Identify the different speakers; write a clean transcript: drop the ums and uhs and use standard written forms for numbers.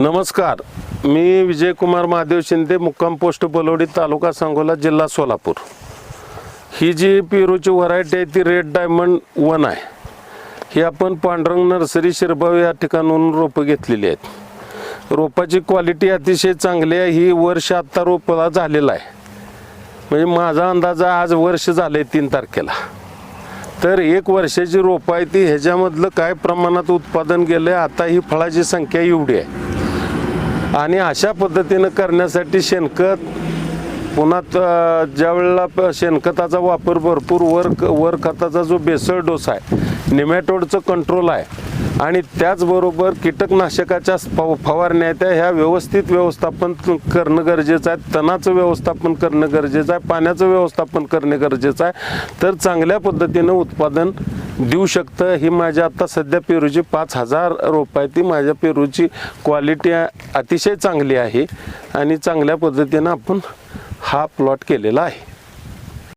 Speaker 1: नमस्कार, मी विजयकुमार महादेव शिंदे, मुक्काम पोस्ट बलवडी, तालुका सांगोला, जिल्हा सोलापूर। ही जी पेरूची व्हरायटी आहे ती रेड डायमंड 1 आहे। ही आपण पांडुरंग नर्सरी शिरबाव या ठिकाणाहून रोपं घेतलेली आहेत। रोपाची क्वालिटी अतिशय चांगली आहे। ही वर्ष आता रोपाला झालेला आहे, म्हणजे माझा अंदाज आज वर्ष झाले 3 तारखेला। तर 1 वर्षाची रोपं आहे ती, ह्याच्यामधलं काय प्रमाणात उत्पादन गेलं आता ही फळाची संख्या एवढी आहे। आणि अशा पद्धतीनं करण्यासाठी शेणखत, पुन्हा ज्या वेळेला शेणखताचा वापर भरपूर, वर खताचा जो बेसळ डोस आहे, निमॅटोडचं कंट्रोल आहे, आणि त्याचबरोबर कीटकनाशकाच्या फवारण्या त्या ह्या व्यवस्थित व्यवस्थापन करणं गरजेचं आहे। तणाचं व्यवस्थापन करणं गरजेचं आहे, पाण्याचं व्यवस्थापन करणं गरजेचं आहे, तर चांगल्या पद्धतीनं उत्पादन देऊ शकतं। ही माझ्या आता सध्या पेरूची 5000 रोपं आहे ती। माझ्या पेरूची क्वालिटी अतिशय चांगली आहे आणि चांगल्या पद्धतीनं आपण हा प्लॉट केलेला आहे।